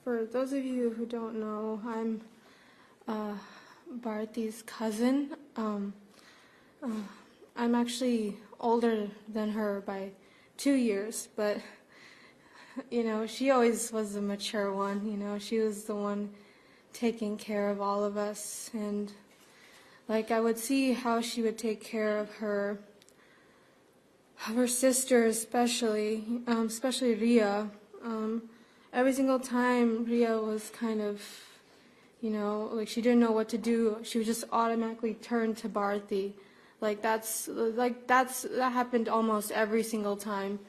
For those of you who don't know, I'm Bharti's cousin. I'm actually older than her by 2 years, but, she always was the mature one, she was the one taking care of all of us, and, I would see how she would take care of her sister especially Ria. Every single time Ria was kind of, she didn't know what to do, she would just automatically turn to Bharti. That happened almost every single time.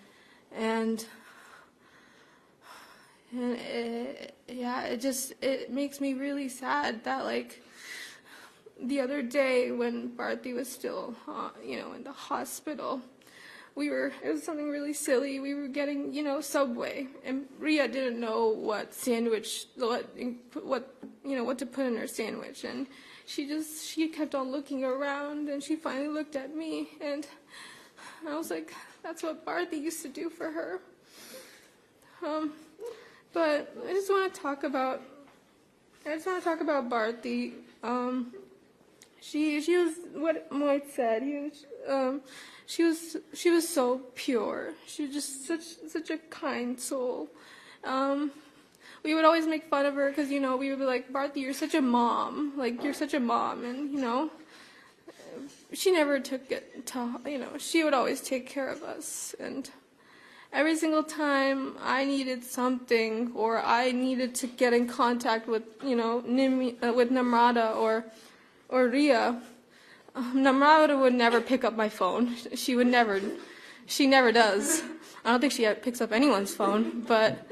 And it makes me really sad that, the other day when Bharti was still, in the hospital, it was something really silly. We were getting, Subway, and Ria didn't know what to put in her sandwich, and she kept on looking around, and she finally looked at me, and I was like, that's what Bharti used to do for her. But I just want to talk about Bharti. She was what Moit said. She was so pure. She was just such a kind soul. We would always make fun of her because, we would be like, Bharti, you're such a mom. You're such a mom. And, she never took it to, she would always take care of us. And every single time I needed something or I needed to get in contact with, with Namrata or Ria, Namrata would never pick up my phone. She never does. I don't think she picks up anyone's phone, but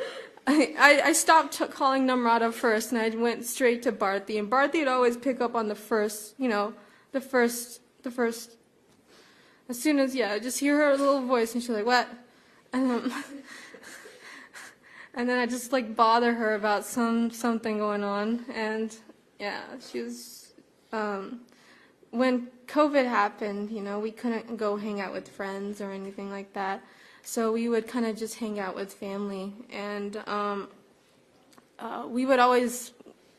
I stopped calling Namrata first, and I went straight to Bharti, and Bharti would always pick up on the first, as soon as, just hear her little voice, and she's like, what? And then I just, bother her about something going on, and, she was, when COVID happened, we couldn't go hang out with friends or anything like that. So we would kind of just hang out with family. And we would always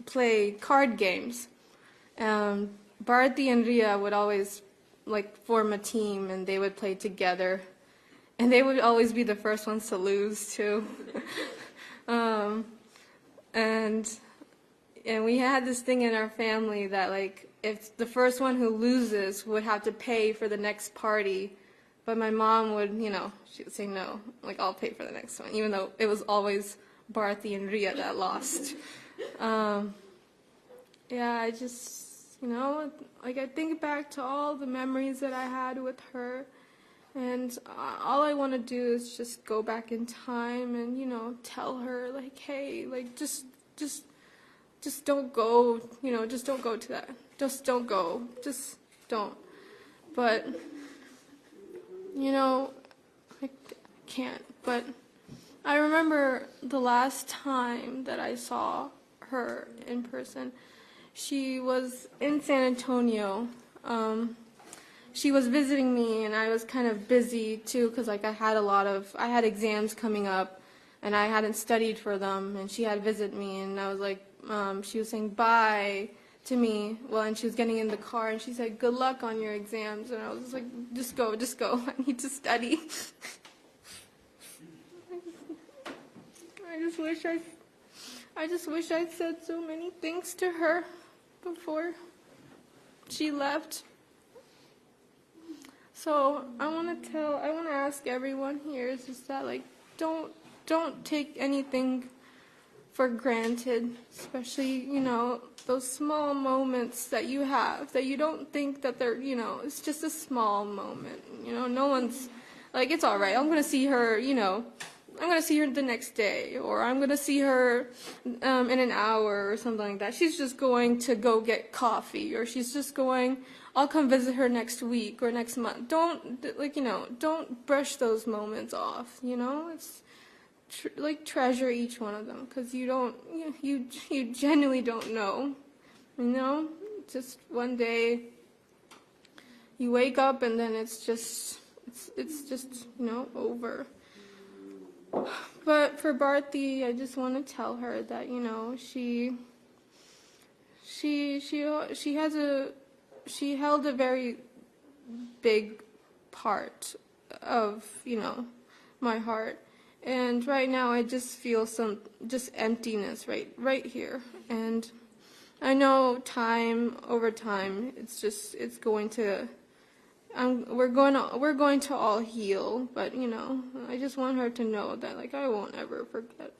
play card games. Bharti and Ria would always form a team, and they would play together. And they would always be the first ones to lose, too. And we had this thing in our family that, if the first one who loses would have to pay for the next party, but my mom would, she would say no, I'll pay for the next one, even though it was always Bharti and Ria that lost. I just, I think back to all the memories that I had with her, and all I want to do is just go back in time and, tell her, hey, just don't go, just don't go to that. Just don't go. Just don't. But, I can't. But I remember the last time that I saw her in person. She was in San Antonio. She was visiting me, and I was kind of busy, too, because, I had exams coming up, and I hadn't studied for them, and she had visited me, and I was she was saying bye to me, and she was getting in the car, and she said, good luck on your exams, and I was just go, I need to study. I just wish I said so many things to her before she left. So I want to ask everyone here is just that, don't take anything for granted, especially, those small moments that you have, that you don't think that they're, it's just a small moment, no one's, it's all right, I'm going to see her, I'm going to see her the next day, or I'm going to see her in an hour or something like that. She's just going to go get coffee, or she's just going, I'll come visit her next week or next month. Don't, don't brush those moments off, it's, treasure each one of them, because you genuinely don't know, just one day you wake up and then it's just over. But for Bharti, I just want to tell her that, she has she held a very big part of, my heart. And right now I just feel some just emptiness right here. And I know over time, it's going to, we're going to all heal, but I just want her to know that, like, I won't ever forget,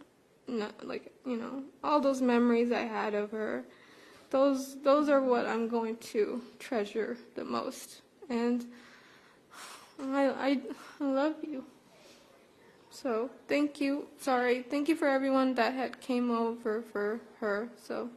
all those memories I had of her. Those are what I'm going to treasure the most, and I love you. So thank you. Sorry, thank you for everyone that had came over for her. So.